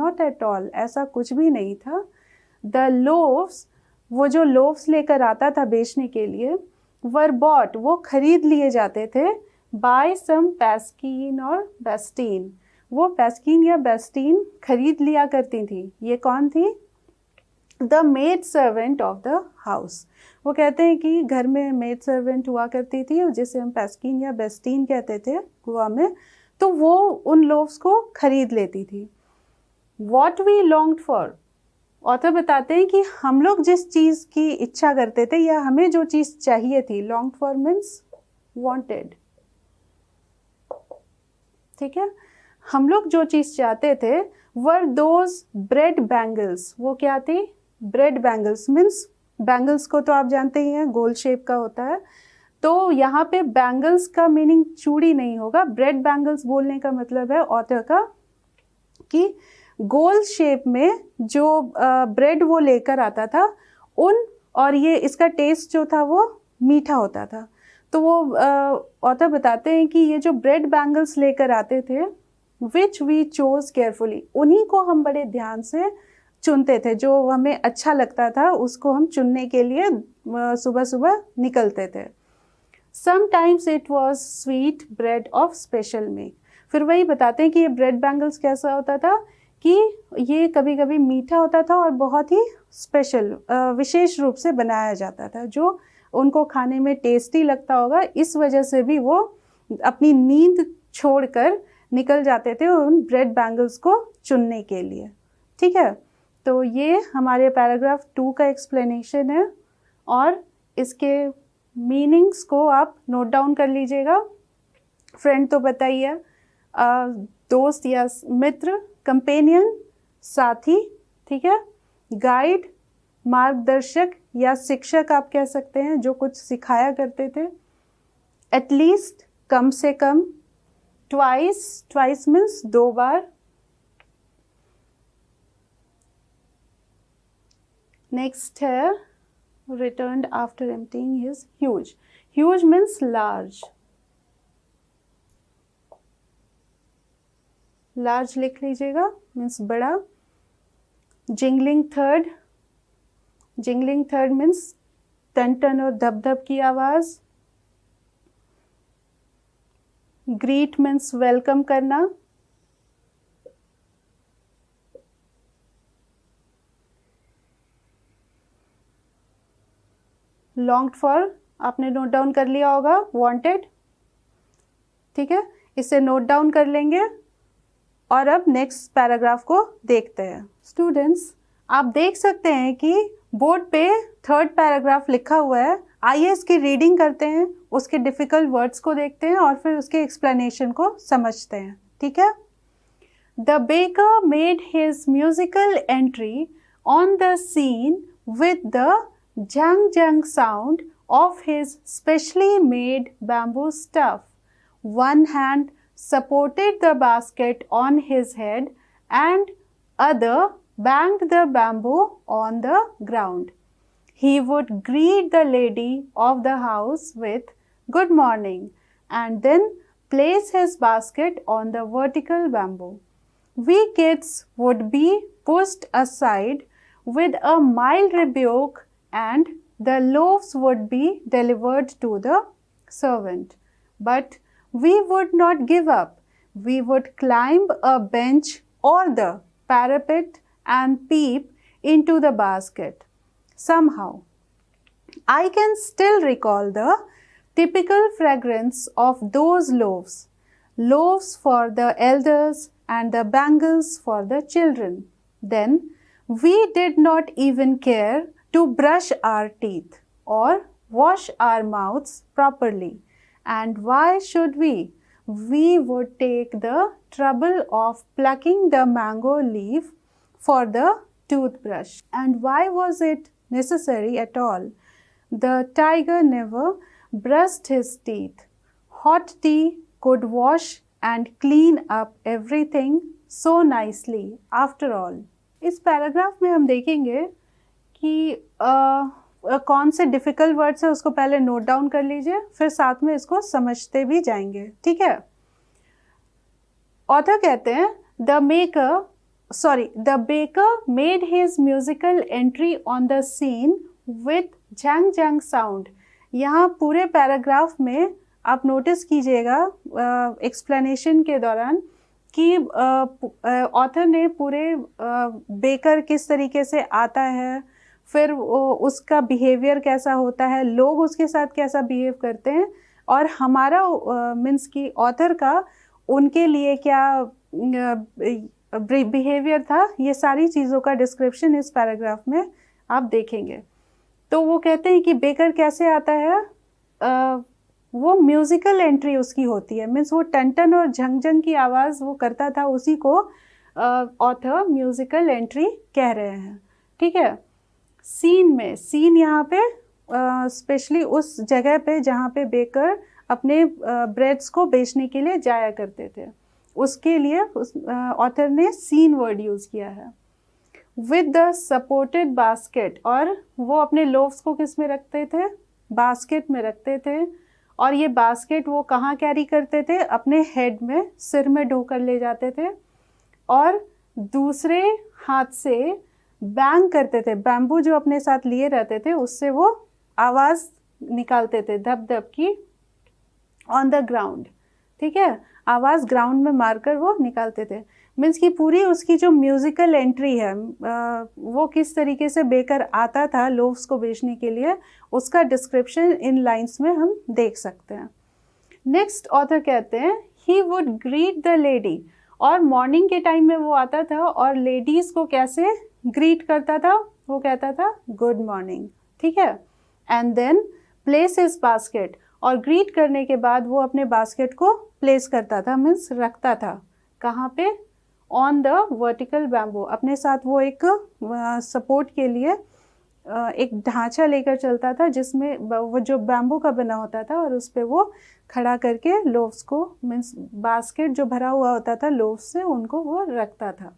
Not at all, ऐसा कुछ भी नहीं था। द लोव्स, वो जो लोव्स लेकर आता था बेचने के लिए, वर बॉट, वो खरीद लिए जाते थे, बाय सम पैस्कीन और बेस्टीन, वो पैस्कीन या बेस्टीन खरीद लिया करती थी। ये कौन थी? The maid servant of the house. वो कहते हैं कि घर में मेड सर्वेंट हुआ करती थी जिसे हम पैस्कीन या बेस्टीन कहते थे गोवा में, तो वो उन लोव्स को खरीद लेती थी। What we longed for, author बताते हैं कि हम लोग जिस चीज़ की इच्छा करते थे या हमें जो चीज़ चाहिए थी, लॉन्ग्ड फॉर मीन्स वांटेड, ठीक है, हम लोग जो चीज़ चाहते थे, वर दोज ब्रेड बैंगल्स, वो क्या थी? ब्रेड बैंगल्स मीन्स, बैंगल्स को तो आप जानते ही हैं गोल शेप का होता है, तो यहाँ पे बैंगल्स का मीनिंग चूड़ी नहीं होगा। ब्रेड बैंगल्स बोलने का मतलब है ऑथर का कि गोल शेप में जो ब्रेड वो लेकर आता था उन, और ये इसका टेस्ट जो था वो मीठा होता था। तो वो ऑथर बताते हैं कि ये जो ब्रेड बैंगल्स लेकर आते थे, विच वी चोज केयरफुली, उन्हीं को हम बड़े ध्यान से चुनते थे, जो हमें अच्छा लगता था उसको हम चुनने के लिए सुबह सुबह निकलते थे। Sometimes it was sweet bread of special make, फिर वही बताते हैं कि ये ब्रेड बैंगल्स कैसा होता था कि ये कभी कभी मीठा होता था और बहुत ही स्पेशल, विशेष रूप से बनाया जाता था, जो उनको खाने में टेस्टी लगता होगा। इस वजह से भी वो अपनी नींद छोड़कर निकल जाते थे उन ब्रेड बैंगल्स को चुनने के लिए, ठीक है। तो ये हमारे पैराग्राफ 2 का एक्सप्लेनेशन है, और इसके मीनिंग्स को आप नोट डाउन कर लीजिएगा। फ्रेंड तो बताइए, दोस्त या मित्र, कंपेनियन साथी, ठीक है, गाइड मार्गदर्शक या शिक्षक आप कह सकते हैं, जो कुछ सिखाया करते थे। एटलीस्ट कम से कम, ट्वाइस, ट्वाइस मीन्स 2 बार। नेक्स्ट है returned after emptying his huge, huge means large, large लिख लीजिएगा, means बड़ा। jingling third, jingling third means टन टन और धप धप की आवाज। greet means welcome करना। longed for आपने नोट डाउन कर लिया होगा, wanted, ठीक है, इसे नोट डाउन कर लेंगे। और अब नेक्स्ट पैराग्राफ को देखते हैं। स्टूडेंट्स, आप देख सकते हैं कि बोर्ड पे 3rd पैराग्राफ लिखा हुआ है। आइए इसकी रीडिंग करते हैं, उसके डिफिकल्ट वर्ड्स को देखते हैं और फिर उसके एक्सप्लेनेशन को समझते हैं, ठीक है। The baker made his musical entry on the scene with the jang jang sound of his specially made bamboo stuff. One hand supported the basket on his head and other banged the bamboo on the ground. He would greet the lady of the house with good morning and then place his basket on the vertical bamboo. We kids would be pushed aside with a mild rebuke and the loaves would be delivered to the servant. But we would not give up. We would climb a bench or the parapet and peep into the basket. Somehow, I can still recall the typical fragrance of those loaves. Loaves for the elders and the bangles for the children. Then, we did not even care to brush our teeth or wash our mouths properly. And why should we? We would take the trouble of plucking the mango leaf for the toothbrush. And why was it necessary at all? The tiger never brushed his teeth. Hot tea could wash and clean up everything so nicely after all. इस paragraph में हम देखेंगे कि कौन से difficult words है उसको पहले नोट डाउन कर लीजिए, फिर साथ में इसको समझते भी जाएंगे, ठीक है। ऑथर कहते हैं the maker, sorry, the baker made his musical entry on the scene with Jhang Jhang sound. यहाँ पूरे पैराग्राफ में आप नोटिस कीजिएगा एक्सप्लेनेशन के दौरान कि ऑथर ने पूरे बेकर किस तरीके से आता है, फिर उसका बिहेवियर कैसा होता है, लोग उसके साथ कैसा बिहेव करते हैं, और हमारा मीन्स की ऑथर का उनके लिए क्या बिहेवियर था, ये सारी चीज़ों का डिस्क्रिप्शन इस पैराग्राफ में आप देखेंगे। तो वो कहते हैं कि बेकर कैसे आता है, वो म्यूज़िकल एंट्री उसकी होती है, मीन्स वो टन टन और झंग झंग की आवाज़ वो करता था, उसी को ऑथर म्यूज़िकल एंट्री कह रहे हैं। ठीक है, सीन में, सीन यहाँ पे स्पेशली उस जगह पे जहाँ पे बेकर अपने ब्रेड्स को बेचने के लिए जाया करते थे, उसके लिए उस ऑथर ने सीन वर्ड यूज़ किया है। विद द सपोर्टेड बास्केट, और वो अपने लोव्स को किस में रखते थे, बास्केट में रखते थे, और ये बास्केट वो कहाँ कैरी करते थे, अपने हेड में, सिर में ढोकर ले जाते थे, और दूसरे हाथ से बैंग करते थे, बैम्बू जो अपने साथ लिए रहते थे उससे वो आवाज़ निकालते थे धप धप की ऑन द ग्राउंड। ठीक है, आवाज़ ग्राउंड में मारकर वो निकालते थे। मीन्स कि पूरी उसकी जो म्यूज़िकल एंट्री है, वो किस तरीके से बेकर आता था लोव्स को बेचने के लिए, उसका डिस्क्रिप्शन इन लाइंस में हम देख सकते हैं। नेक्स्ट ऑथर कहते हैं he would greet the lady, और मॉर्निंग के टाइम में वो आता था और लेडीज़ को कैसे ग्रीट करता था, वो कहता था गुड मॉर्निंग। ठीक है, and then place his basket, और ग्रीट करने के बाद वो अपने बास्केट को प्लेस करता था, मीन्स रखता था, कहाँ पे, ऑन द वर्टिकल बैम्बू, अपने साथ वो एक सपोर्ट के लिए एक ढांचा लेकर चलता था जिसमें वो जो बैम्बू का बना होता था, और उस पर वो खड़ा करके लोव्स को, मीन्स बास्केट जो भरा हुआ होता था लोव्स से, उनको वो रखता था।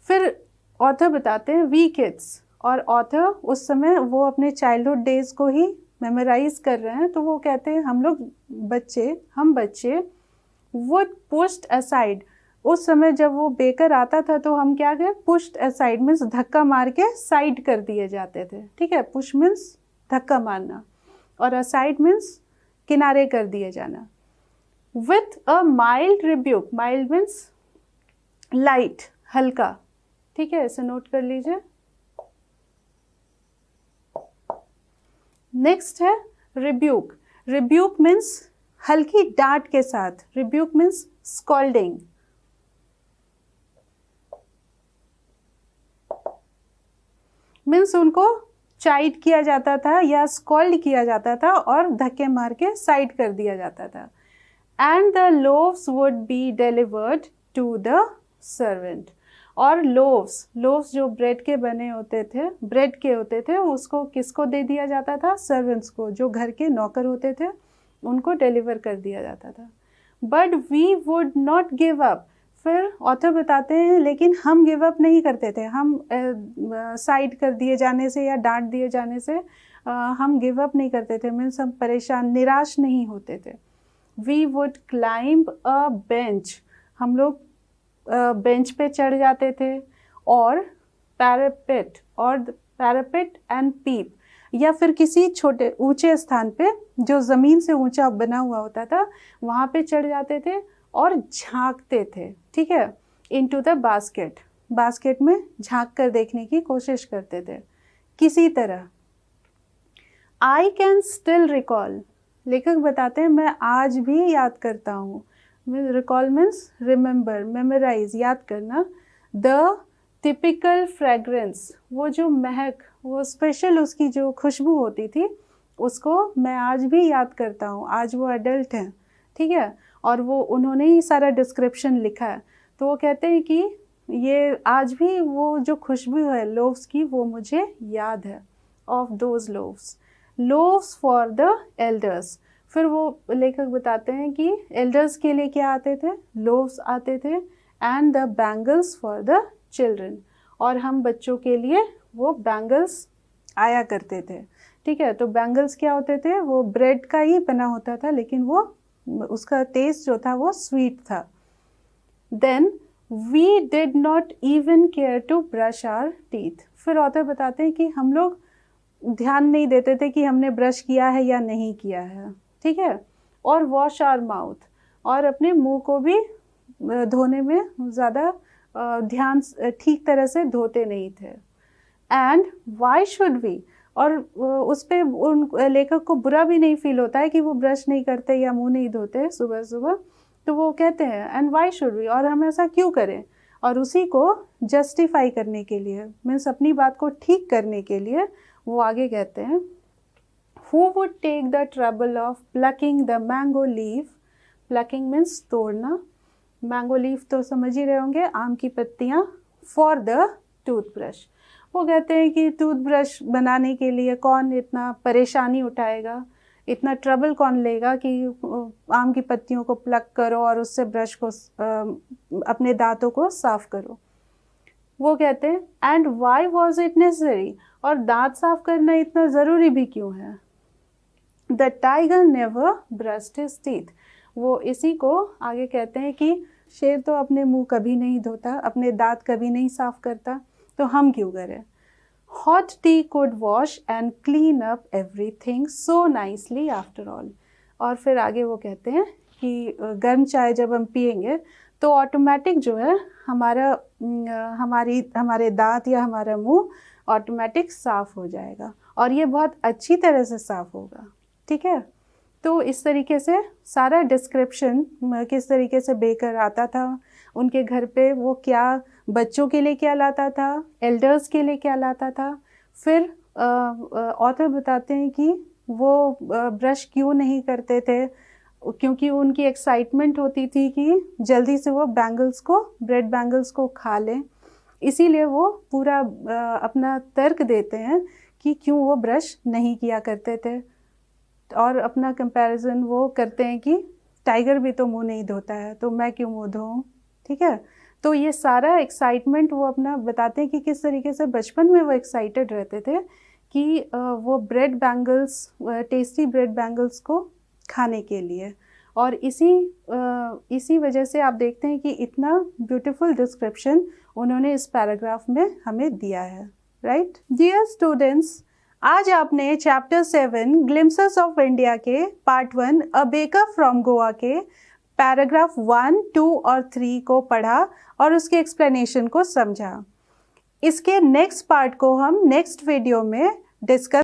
फिर ऑथर बताते हैं वी किड्स, और ऑथर उस समय वो अपने चाइल्डहुड डेज को ही मेमोराइज कर रहे हैं, तो वो कहते हैं हम बच्चे वुड पुश्ड असाइड, उस समय जब वो बेकर आता था तो हम क्या करें, पुश्ड असाइड मीन्स धक्का मार के साइड कर दिए जाते थे। ठीक है, पुश मीन्स धक्का मारना, और असाइड मीन्स किनारे कर दिए जाना। With a mild rebuke, mild means light, हल्का। ठीक है, इसे नोट कर लीजिए। नेक्स्ट है रिब्यूक, रिब्यूक मीन्स हल्की डांट के साथ, रिब्यूक मीन्स स्कॉल्डिंग। मीन्स उनको चाइट किया जाता था या स्कॉल्ड किया जाता था और धक्के मार के साइड कर दिया जाता था। And the loaves would be delivered to the servant, और लोव्स जो ब्रेड के बने होते थे, ब्रेड के होते थे, उसको किसको दे दिया जाता था, सर्वेंट्स को, जो घर के नौकर होते थे उनको डिलीवर कर दिया जाता था। But we would not give up, फिर ऑथर बताते हैं लेकिन हम गिव अप नहीं करते थे, हम साइड कर दिए जाने से या डांट दिए जाने से हम गिव अप नहीं करते थे, मीन्स हम परेशान निराश नहीं होते थे। We would climb a bench, हम लोग बेंच पे चढ़ जाते थे, और पैरापेट एंड पीप, या फिर किसी छोटे ऊंचे स्थान पे जो ज़मीन से ऊंचा बना हुआ होता था वहाँ पे चढ़ जाते थे और झांकते थे। ठीक है, इनटू द बास्केट, बास्केट में झांक कर देखने की कोशिश करते थे किसी तरह। आई कैन स्टिल रिकॉल, लेखक बताते हैं मैं आज भी याद करता हूँ, रिकॉल मीन्स रिमेंबर, मेमोराइज, याद करना। द टिपिकल फ्रेगरेंस, वो जो महक, वो स्पेशल उसकी जो खुशबू होती थी, उसको मैं आज भी याद करता हूँ। आज वो एडल्ट हैं, ठीक है, और वो उन्होंने ही सारा डिस्क्रिप्शन लिखा है, तो वो कहते हैं कि ये आज भी वो जो खुशबू है लोव्स की, वो मुझे याद है, of those loaves for the elders. फिर वो लेखक बताते हैं कि एल्डर्स के लिए क्या आते थे, लोव्स आते थे, and the bangles for the children, और हम बच्चों के लिए वो बैंगल्स आया करते थे। ठीक है, तो बैंगल्स क्या होते थे, वो ब्रेड का ही बना होता था, लेकिन वो उसका टेस्ट जो था वो स्वीट था। Then we did not even care to brush our teeth. फिर ऑथर बताते हैं कि हम लोग ध्यान नहीं देते थे कि हमने ब्रश किया है या नहीं किया है, ठीक है। और वॉश आवर माउथ, और अपने मुंह को भी धोने में ज़्यादा ध्यान ठीक तरह से धोते नहीं थे। एंड वाई शुड वी, और उस पर उन लेखक को बुरा भी नहीं फील होता है कि वो ब्रश नहीं करते या मुंह नहीं धोते सुबह सुबह, तो वो कहते हैं एंड वाई शुड वी, और हम ऐसा क्यों करें। और उसी को जस्टिफाई करने के लिए, मीन्स अपनी बात को ठीक करने के लिए, वो आगे कहते हैं who would take the trouble of plucking the mango leaf. Plucking means तोड़ना, मैंगो लीफ तो समझ ही रहे होंगे, आम की पत्तियाँ, फॉर द टूथब्रश। वो कहते हैं कि टूथब्रश बनाने के लिए कौन इतना परेशानी उठाएगा, इतना ट्रबल कौन लेगा कि आम की पत्तियों को प्लक करो और उससे ब्रश को अपने दांतों को साफ करो। वो कहते हैं and why was it necessary, और दांत साफ करना इतना ज़रूरी भी क्यों है। The tiger never brushed his teeth. वो इसी को आगे कहते हैं कि शेर तो अपने मुंह कभी नहीं धोता, अपने दांत कभी नहीं साफ करता, तो हम क्यों करें। Hot T could wash and clean up everything so nicely after all. और फिर आगे वो कहते हैं कि गर्म चाय जब हम पियेंगे तो ऑटोमेटिक जो है हमारे दांत या हमारा मुंह ऑटोमेटिक साफ़ हो जाएगा, और ये बहुत अच्छी तरह से साफ़ होगा, ठीक है। तो इस तरीके से सारा डिस्क्रिप्शन किस तरीके से बेकर आता था उनके घर पे, वो क्या बच्चों के लिए क्या लाता था, एल्डर्स के लिए क्या लाता था। फिर ऑथर बताते हैं कि वो ब्रश क्यों नहीं करते थे, क्योंकि उनकी एक्साइटमेंट होती थी कि जल्दी से वो ब्रेड बैंगल्स को खा लें, इसीलिए वो पूरा अपना तर्क देते हैं कि क्यों वो ब्रश नहीं किया करते थे। और अपना कंपैरिजन वो करते हैं कि टाइगर भी तो मुंह नहीं धोता है, तो मैं क्यों मुंह धोऊं, ठीक है। तो ये सारा एक्साइटमेंट वो अपना बताते हैं कि किस तरीके से बचपन में वो एक्साइटेड रहते थे कि वो टेस्टी ब्रेड बैंगल्स को खाने के लिए। और इसी वजह से आप देखते हैं कि इतना ब्यूटीफुल डिस्क्रिप्शन उन्होंने इस पैराग्राफ में हमें दिया है, राइट। डियर स्टूडेंट्स, आज आपने चैप्टर 7 ग्लिम्पसेस ऑफ इंडिया के part 1 a baker from Goa के पैराग्राफ 1, 2 और 3 को पढ़ा और उसके एक्सप्लेनेशन को समझा। इसके नेक्स्ट पार्ट को हम नेक्स्ट वीडियो में डिस्कस